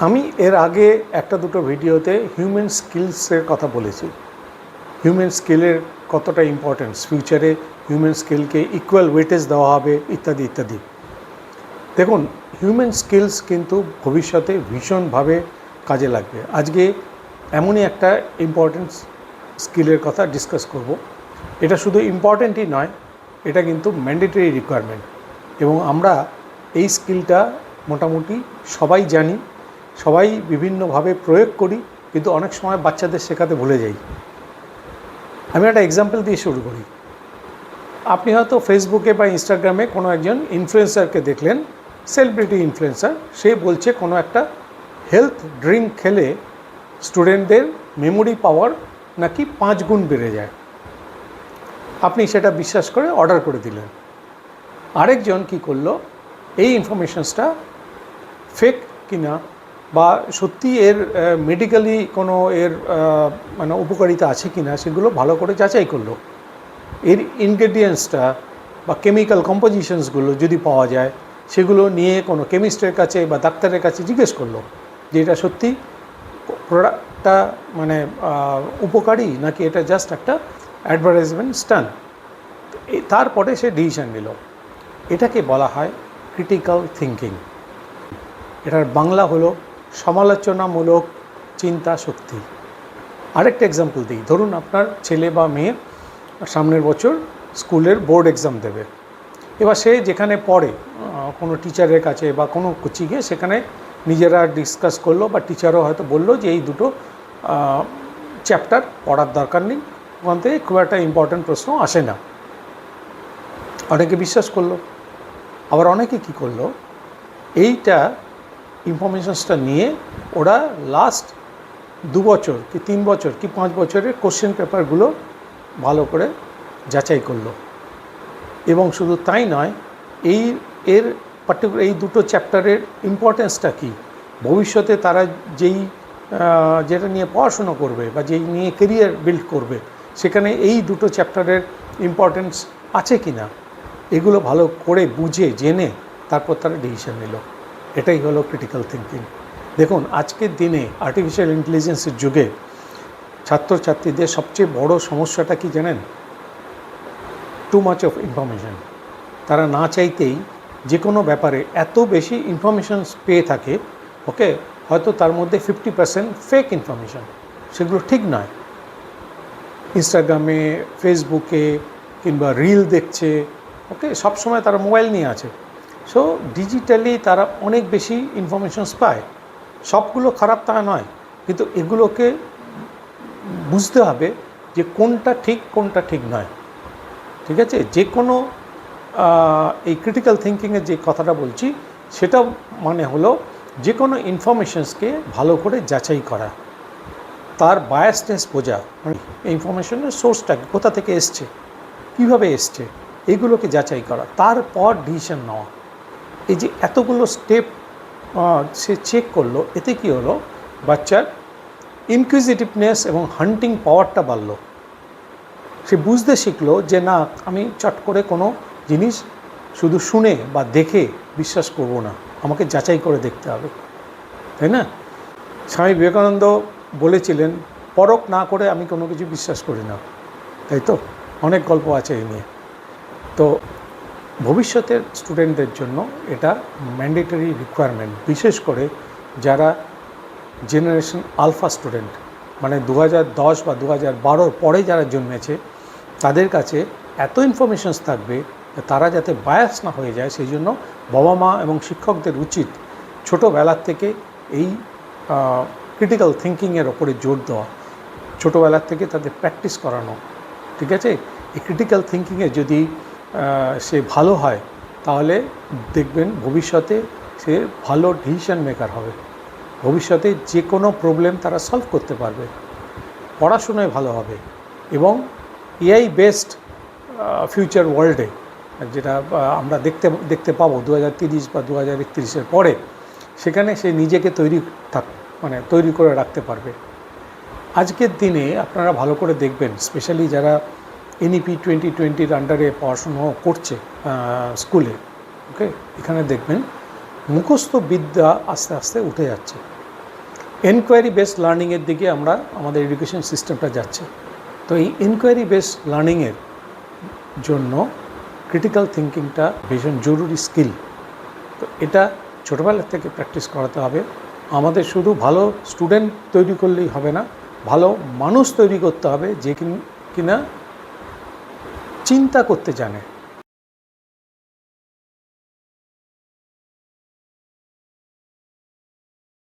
আমি এর আগে একটা দুটো ভিডিওতে হিউম্যান স্কিলসের কথা বলেছি। হিউম্যান স্কিলের কতটা ইম্পর্টেন্স, ফিউচারে হিউম্যান স্কিলকে ইকুয়াল ওয়েটেজ দেওয়া হবে ইত্যাদি ইত্যাদি। দেখুন, হিউম্যান স্কিলস কিন্তু ভবিষ্যতে ভীষণভাবে কাজে লাগবে। আজকে এমনই একটা ইম্পর্টেন্স স্কিলের কথা ডিসকাস করব। এটা শুধু ইম্পর্টেন্টই নয়, এটা কিন্তু ম্যান্ডেটরি রিকোয়ারমেন্ট, এবং আমরা এই স্কিলটা মোটামুটি সবাই জানি, সবাই বিভিন্নভাবে প্রয়োগ করি, কিন্তু অনেক সময় বাচ্চাদের শেখাতে ভুলে যাই। আমি একটা এক্সাম্পল দিয়ে শুরু করি। আপনি হয়তো ফেসবুকে বা ইনস্টাগ্রামে কোনো একজন ইনফ্লুয়েন্সারকে দেখলেন, সেলিব্রিটি ইনফ্লুয়েন্সার, সে বলছে কোনো একটা হেলথ ড্রিঙ্ক খেলে স্টুডেন্টদের মেমোরি পাওয়ার নাকি 5 গুণ বেড়ে যায়। আপনি সেটা বিশ্বাস করে অর্ডার করে দিলেন। আরেকজন কি করলো, এই ইনফরমেশনসটা ফেক কিনা বা সত্যি এর মেডিকেলি কোনো এর মানে উপকারিতা আছে কিনা সেগুলো ভালো করে যাচাই করলো। এর ইনগ্রেডিয়েন্টসটা বা কেমিক্যাল কম্পোজিশনসগুলো যদি পাওয়া যায়, সেগুলো নিয়ে কোনো কেমিস্টের কাছে বা ডাক্তারের কাছে জিজ্ঞেস করলো যে এটা সত্যি প্রোডাক্টটা মানে উপকারী নাকি এটা জাস্ট একটা অ্যাডভার্টাইজমেন্ট স্টান্ট। তারপরে সে ডিসিশন নিল। এটাকে বলা হয় ক্রিটিক্যাল থিঙ্কিং। এটার বাংলা হলো সমালোচনামূলক চিন্তা শক্তি। আরেকটা এক্সাম্পল দিই। ধরুন আপনার ছেলে বা মেয়ে সামনের বছর স্কুলের বোর্ড এক্সাম দেবে। এবার সে যেখানে পড়ে কোনো টিচারের কাছে বা কোনো কোচিংয়ে, সেখানে নিজেরা ডিসকাস করলো বা টিচারও হয়তো বললো যে এই দুটো চ্যাপ্টার পড়ার দরকার নেই, ওখান থেকে খুব একটা ইম্পর্ট্যান্ট প্রশ্ন আসে না। অনেকে বিশ্বাস করলো। আবার অনেকে কি করলো, এইটা ইনফরমেশনসটা নিয়ে ওরা লাস্ট 2 বছর কি 3 বছর কি 5 বছরের কোশ্চেন পেপারগুলো ভালো করে যাচাই করলো। এবং শুধু তাই নয়, এর পার্টিকুলার এই দুটো চ্যাপ্টারের ইম্পর্টেন্সটা কী, ভবিষ্যতে তারা যেটা নিয়ে পড়াশুনো করবে বা যেই নিয়ে কেরিয়ার বিল্ড করবে, সেখানে এই দুটো চ্যাপ্টারের ইম্পর্টেন্স আছে কি না, এগুলো ভালো করে বুঝে জেনে তারপর তারা ডিসিশন নিল। এটাই হলো ক্রিটিক্যাল থিঙ্কিং। দেখুন, আজকের দিনে আর্টিফিশিয়াল ইন্টেলিজেন্সের যুগে ছাত্রছাত্রীদের সবচেয়ে বড় সমস্যাটা কি জানেন? Too much of information. তারা না চাইতেই যে কোনো ব্যাপারে এত বেশি ইনফরমেশনস পেয়ে থাকে, ওকে, হয়তো তার মধ্যে 50% ফেক ইনফরমেশন, সেগুলো ঠিক নয়। ইনস্টাগ্রামে, ফেসবুকে কিংবা রিল দেখছে, ওকে, সবসময় তারা মোবাইল নিয়ে আছে। সো ডিজিটালি তারা অনেক বেশি ইনফরমেশনস পায়। সবগুলো খারাপ তা নয়, কিন্তু এগুলোকে বুঝতে হবে যে কোনটা ঠিক কোনটা ঠিক নয়। ঠিক আছে? যে কোনো এই ক্রিটিক্যাল থিঙ্কিংয়ের যে কথাটা বলছি, সেটা মানে হলো যে কোনো ইনফরমেশনসকে ভালো করে যাচাই করা, তার বায়াসনেস বোঝা, মানে ইনফরমেশনের সোর্সটা কোথা থেকে এসছে, কীভাবে এসছে, এইগুলোকে যাচাই করা, তারপর ডিসিশন নেওয়া। এই যে এতগুলো স্টেপ সে চেক করলো, এতে কী হলো, বাচ্চার ইনকুইজিটিভনেস এবং হান্টিং পাওয়ারটা বাড়লো। সে বুঝতে শিখলো যে না, আমি চট করে কোনো জিনিস শুধু শুনে বা দেখে বিশ্বাস করব না, আমাকে যাচাই করে দেখতে হবে, তাই না? স্বামী বিবেকানন্দ বলেছিলেন, পরখ না করে আমি কোনো কিছু বিশ্বাস করি না, তাই তো? অনেক গল্প আছে এই নিয়ে। তো ভবিষ্যতের স্টুডেন্টদের জন্য এটা ম্যান্ডেটরি রিকোয়ারমেন্ট, বিশেষ করে যারা জেনারেশন আলফা স্টুডেন্ট, মানে 2010 বা 2012 পরে যারা জন্মেছে, তাদের কাছে এত ইনফরমেশনস থাকবে তারা যাতে বায়াস না হয়ে যায়, সেই জন্য বাবা মা এবং শিক্ষকদের উচিত ছোটোবেলার থেকে এই ক্রিটিক্যাল থিঙ্কিংয়ের ওপরে জোর দেওয়া, ছোটোবেলার থেকে তাদের প্র্যাকটিস করানো। ঠিক আছে? এই ক্রিটিক্যাল থিঙ্কিংয়ে যদি সে ভালো হয়, তাহলে দেখবেন ভবিষ্যতে সে ভালো ডিসিশন মেকার হবে। ভবিষ্যতে যে কোনো প্রবলেম তারা সলভ করতে পারবে, পড়াশোনায় ভালো হবে, এবং এআই বেসড ফিউচার ওয়ার্ল্ডে, যেটা আমরা দেখতে পাবো 2030 বা 2031-এর পরে, সেখানে সে নিজেকে তৈরি করে রাখতে পারবে। আজকের দিনে আপনারা ভালো করে দেখবেন, স্পেশালি যারা NEP 2020-র আন্ডারে পড়াশুনো করছে স্কুলে, ওকে, এখানে দেখবেন মুখস্থ বিদ্যা আস্তে আস্তে উঠে যাচ্ছে। এনকোয়ারি বেসড লার্নিংয়ের দিকে আমরা আমাদের এডুকেশন সিস্টেমটা যাচ্ছে। তো এই এনকোয়ারি বেসড লার্নিংয়ের জন্য ক্রিটিক্যাল থিঙ্কিংটা ভীষণ জরুরি স্কিল। তো এটা ছোটোবেলা থেকে প্র্যাকটিস করাতে হবে। আমাদের শুধু ভালো স্টুডেন্ট তৈরি করলেই হবে না, ভালো মানুষ তৈরি করতে হবে যে কিনা চিন্তা করতে জানে।